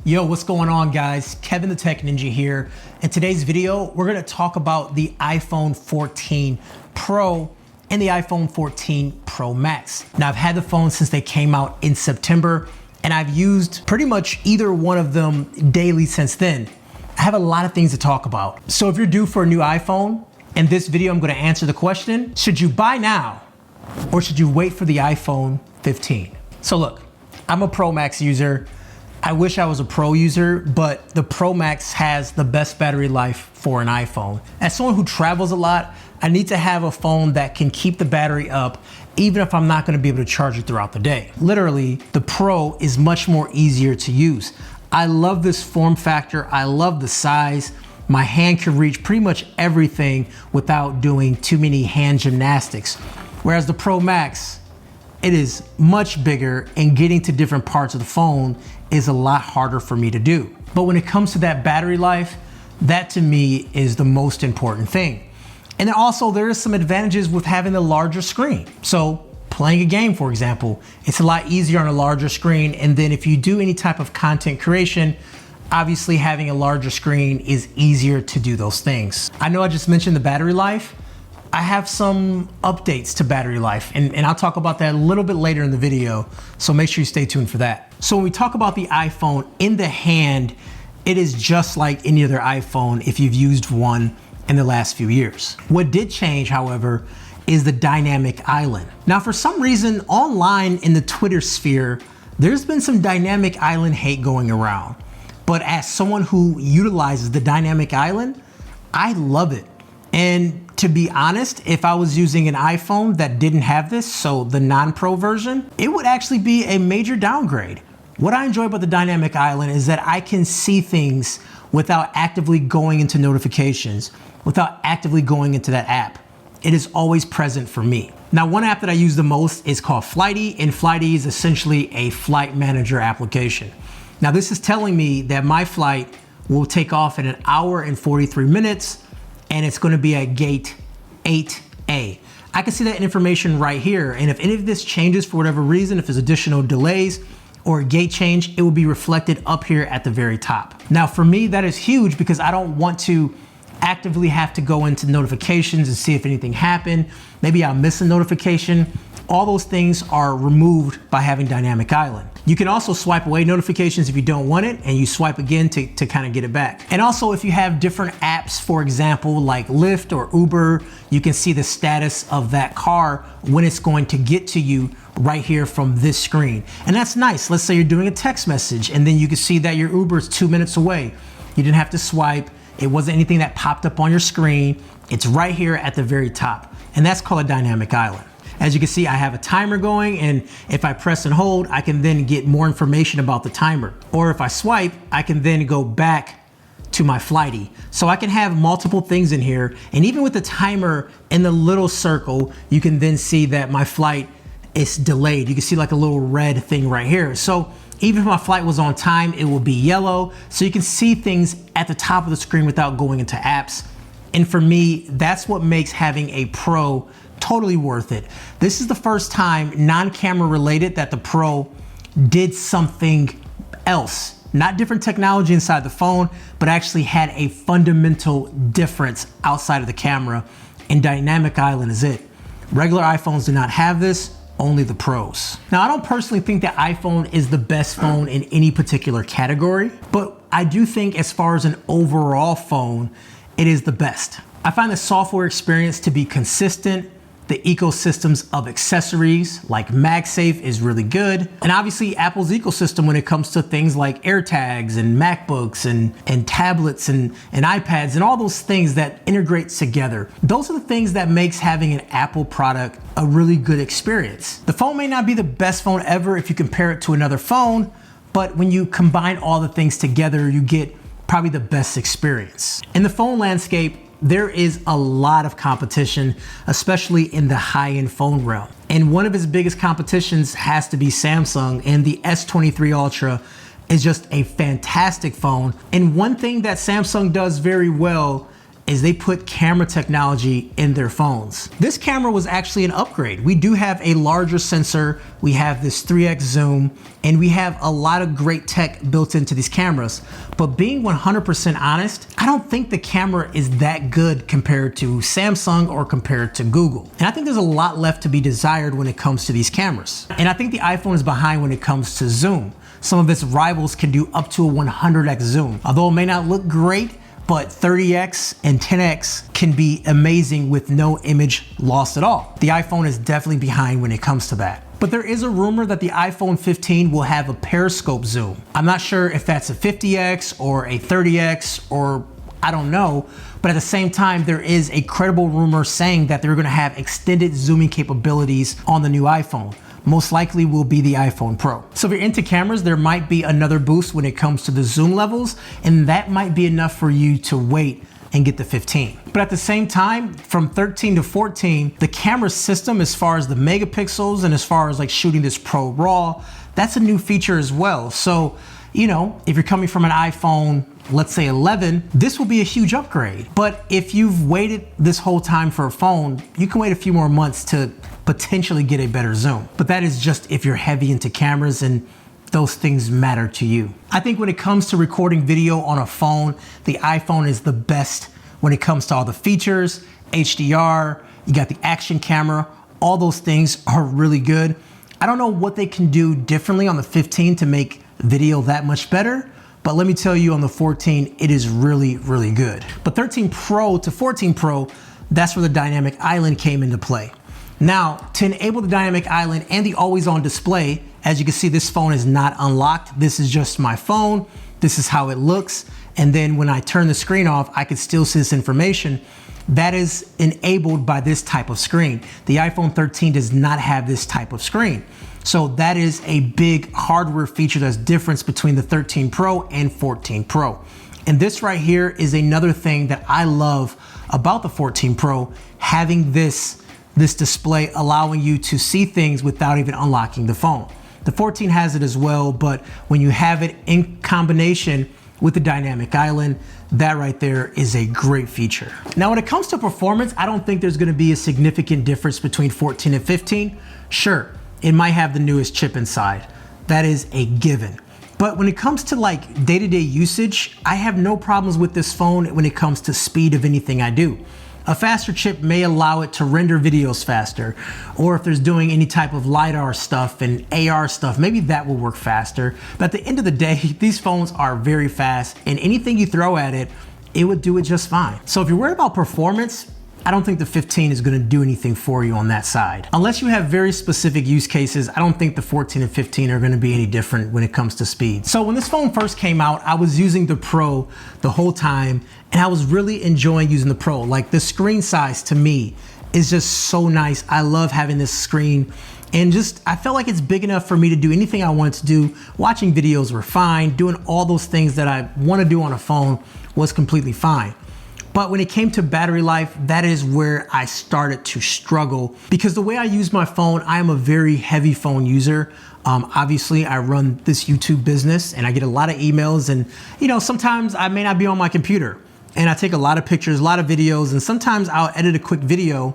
Yo, what's going on, guys? Kevin the Tech Ninja here. In today's video, we're gonna talk about the iPhone 14 Pro and the iPhone 14 Pro Max. Now, I've had the phone since they came out in September, and I've used pretty much either one of them daily since then. I have a lot of things to talk about. So if you're due for a new iPhone, in this video, I'm gonna answer the question, should you buy now or should you wait for the iPhone 15? So look, I'm a Pro Max user. I wish I was a Pro user, but the Pro Max has the best battery life for an iPhone. As someone who travels a lot, I need to have a phone that can keep the battery up even if I'm not gonna be able to charge it throughout the day. Literally, the Pro is much more easier to use. I love this form factor, I love the size. My hand can reach pretty much everything without doing too many hand gymnastics. Whereas the Pro Max, it is much bigger, and getting to different parts of the phone is a lot harder for me to do. But when it comes to that battery life, that to me is the most important thing. And then also there is some advantages with having a larger screen. So playing a game, for example, it's a lot easier on a larger screen. And then if you do any type of content creation, obviously having a larger screen is easier to do those things. I know I just mentioned the battery life. I have some updates to battery life, and I'll talk about that a little bit later in the video, so make sure you stay tuned for that. So when we talk about the iPhone in the hand, it is just like any other iPhone if you've used one in the last few years. What did change, however, is the dynamic island. Now, for some reason, online in the Twitter sphere, there's been some dynamic island hate going around. But as someone who utilizes the dynamic island, I love it. And to be honest, if I was using an iPhone that didn't have this, so the non-Pro version, it would actually be a major downgrade. What I enjoy about the dynamic island is that I can see things without actively going into notifications, without actively going into that app. It is always present for me. Now, one app that I use the most is called Flighty, and Flighty is essentially a flight manager application. Now, this is telling me that my flight will take off in 1 hour and 43 minutes, and it's gonna be at gate 8A. I can see that information right here, and if any of this changes for whatever reason, if there's additional delays or a gate change, it will be reflected up here at the very top. Now for me, that is huge because I don't want to actively have to go into notifications and see if anything happened. Maybe I'll miss a notification. All those things are removed by having dynamic island. You can also swipe away notifications if you don't want it, and you swipe again to kind of get it back. And also if you have different apps, for example, like Lyft or Uber, you can see the status of that car when it's going to get to you right here from this screen. And that's nice. Let's say you're doing a text message and then you can see that your Uber is 2 minutes away. You didn't have to swipe. It wasn't anything that popped up on your screen. It's right here at the very top. And that's called a dynamic island. As you can see, I have a timer going, and if I press and hold, I can then get more information about the timer. Or if I swipe, I can then go back to my Flighty. So I can have multiple things in here, and even with the timer in the little circle, you can then see that my flight is delayed. You can see like a little red thing right here. So even if my flight was on time, it will be yellow. So you can see things at the top of the screen without going into apps. And for me, that's what makes having a Pro totally worth it. This is the first time, non-camera related, that the Pro did something else. Not different technology inside the phone, but actually had a fundamental difference outside of the camera, and dynamic island is it. Regular iPhones do not have this, only the Pros. Now, I don't personally think that iPhone is the best phone in any particular category, but I do think as far as an overall phone, it is the best. I find the software experience to be consistent. The ecosystems of accessories like MagSafe is really good. And obviously Apple's ecosystem when it comes to things like AirTags and MacBooks and tablets and iPads and all those things that integrate together. Those are the things that makes having an Apple product a really good experience. The phone may not be the best phone ever if you compare it to another phone, but when you combine all the things together, you get probably the best experience. In the phone landscape, there is a lot of competition, especially in the high-end phone realm. And one of its biggest competitions has to be Samsung, and the S23 Ultra is just a fantastic phone. And one thing that Samsung does very well is they put camera technology in their phones. This camera was actually an upgrade. We do have a larger sensor, we have this 3x zoom, and we have a lot of great tech built into these cameras. But being 100% honest, I don't think the camera is that good compared to Samsung or compared to Google. And I think there's a lot left to be desired when it comes to these cameras. And I think the iPhone is behind when it comes to zoom. Some of its rivals can do up to a 100x zoom. Although it may not look great, but 30x and 10x can be amazing with no image loss at all. The iPhone is definitely behind when it comes to that. But there is a rumor that the iPhone 15 will have a periscope zoom. I'm not sure if that's a 50x or a 30x or I don't know, but at the same time, there is a credible rumor saying that they're gonna have extended zooming capabilities on the new iPhone. Most likely will be the iPhone Pro. So if you're into cameras, there might be another boost when it comes to the zoom levels, and that might be enough for you to wait and get the 15. But at the same time, from 13 to 14, the camera system, as far as the megapixels and as far as like shooting this Pro RAW, that's a new feature as well. So, you know, if you're coming from an iPhone, let's say 11, this will be a huge upgrade. But if you've waited this whole time for a phone, you can wait a few more months to potentially get a better zoom. But that is just if you're heavy into cameras and those things matter to you. I think when it comes to recording video on a phone, the iPhone is the best when it comes to all the features, HDR, you got the action camera, all those things are really good. I don't know what they can do differently on the 15 to make video that much better, but let me tell you on the 14, it is really, really good. But 13 Pro to 14 Pro, that's where the dynamic island came into play. Now, to enable the dynamic island and the always on display, as you can see, this phone is not unlocked. This is just my phone. This is how it looks. And then when I turn the screen off, I can still see this information. That is enabled by this type of screen. The iPhone 13 does not have this type of screen. So that is a big hardware feature that's difference between the 13 Pro and 14 Pro. And this right here is another thing that I love about the 14 Pro, having this display allowing you to see things without even unlocking the phone. The 14 has it as well, but when you have it in combination with the dynamic island, that right there is a great feature. Now, when it comes to performance, I don't think there's gonna be a significant difference between 14 and 15. Sure, it might have the newest chip inside. That is a given. But when it comes to like day-to-day usage, I have no problems with this phone when it comes to speed of anything I do. A faster chip may allow it to render videos faster, or if there's doing any type of LiDAR stuff and AR stuff, maybe that will work faster. But at the end of the day, these phones are very fast, and anything you throw at it, it would do it just fine. So if you're worried about performance, I don't think the 15 is gonna do anything for you on that side. Unless you have very specific use cases, I don't think the 14 and 15 are gonna be any different when it comes to speed. So when this phone first came out, I was using the Pro the whole time, and I was really enjoying using the Pro. Like the screen size to me is just so nice. I love having this screen, and just, I felt like it's big enough for me to do anything I wanted to do. Watching videos were fine, doing all those things that I wanna do on a phone was completely fine. But when it came to battery life, that is where I started to struggle, because the way I use my phone, I am a very heavy phone user. Obviously, I run this YouTube business and I get a lot of emails, and you know, sometimes I may not be on my computer, and I take a lot of pictures, a lot of videos, and sometimes I'll edit a quick video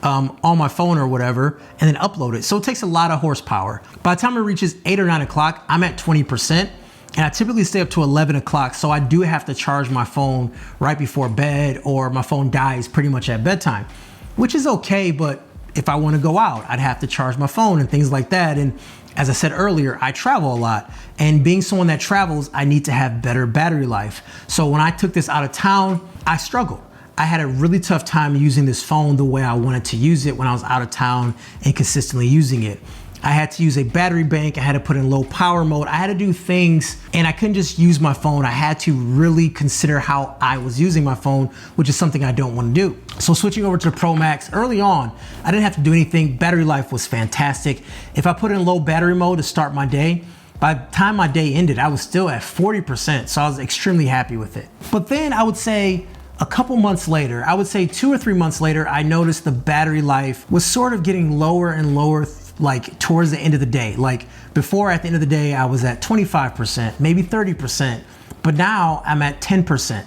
on my phone or whatever, and then upload it. So it takes a lot of horsepower. By the time it reaches 8 or 9 o'clock, I'm at 20%. And I typically stay up to 11 o'clock, so I do have to charge my phone right before bed, or my phone dies pretty much at bedtime, which is okay, but if I wanna go out, I'd have to charge my phone and things like that. And as I said earlier, I travel a lot, and being someone that travels, I need to have better battery life. So when I took this out of town, I struggled. I had a really tough time using this phone the way I wanted to use it when I was out of town and consistently using it. I had to use a battery bank, I had to put in low power mode, I had to do things, and I couldn't just use my phone. I had to really consider how I was using my phone, which is something I don't want to do. So switching over to the Pro Max, early on, I didn't have to do anything. Battery life was fantastic. If I put in low battery mode to start my day, by the time my day ended, I was still at 40%, so I was extremely happy with it. But then I would say a couple months later, I would say 2 or 3 months later, I noticed the battery life was sort of getting lower and lower, like towards the end of the day. Like before, at the end of the day, I was at 25%, maybe 30%, but now I'm at 10%.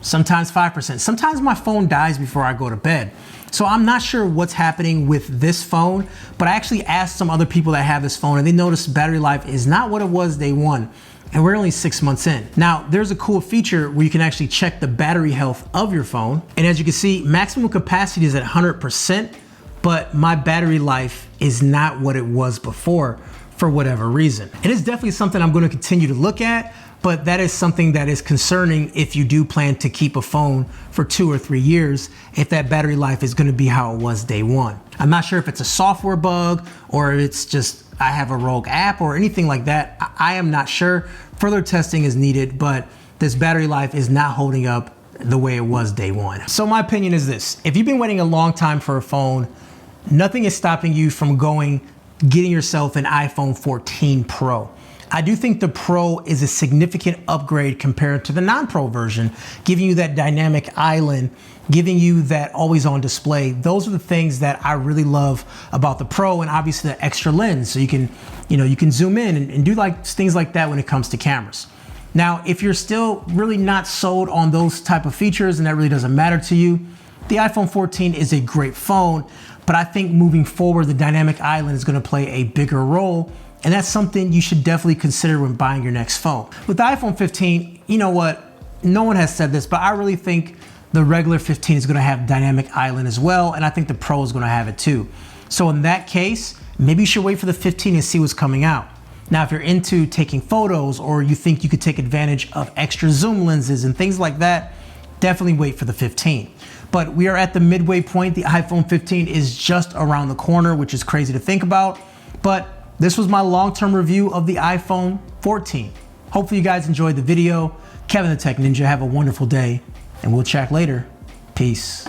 sometimes 5%. Sometimes my phone dies before I go to bed. So I'm not sure what's happening with this phone, but I actually asked some other people that have this phone and they noticed battery life is not what it was day one. And we're only 6 months in. Now, there's a cool feature where you can actually check the battery health of your phone. And as you can see, maximum capacity is at 100%, but my battery life is not what it was before for whatever reason. It is definitely something I'm gonna continue to look at, but that is something that is concerning if you do plan to keep a phone for 2 or 3 years, if that battery life is gonna be how it was day one. I'm not sure if it's a software bug or it's just I have a rogue app or anything like that. I am not sure. Further testing is needed, but this battery life is not holding up the way it was day one. So my opinion is this: if you've been waiting a long time for a phone, nothing is stopping you from getting yourself an iPhone 14 Pro. I do think the Pro is a significant upgrade compared to the non-Pro version, giving you that dynamic island, giving you that always on display. Those are the things that I really love about the Pro, and obviously the extra lens. So you can zoom in and do things like that when it comes to cameras. Now, if you're still really not sold on those type of features and that really doesn't matter to you, the iPhone 14 is a great phone, but I think moving forward, the dynamic island is gonna play a bigger role. And that's something you should definitely consider when buying your next phone. With the iPhone 15, you know what? No one has said this, but I really think the regular 15 is gonna have dynamic island as well, and I think the Pro is gonna have it too. So in that case, maybe you should wait for the 15 and see what's coming out. Now, if you're into taking photos or you think you could take advantage of extra zoom lenses and things like that, definitely wait for the 15. But we are at the midway point. The iPhone 15 is just around the corner, which is crazy to think about. But this was my long-term review of the iPhone 14. Hopefully you guys enjoyed the video. Kevin the Tech Ninja, have a wonderful day, and we'll chat later. Peace.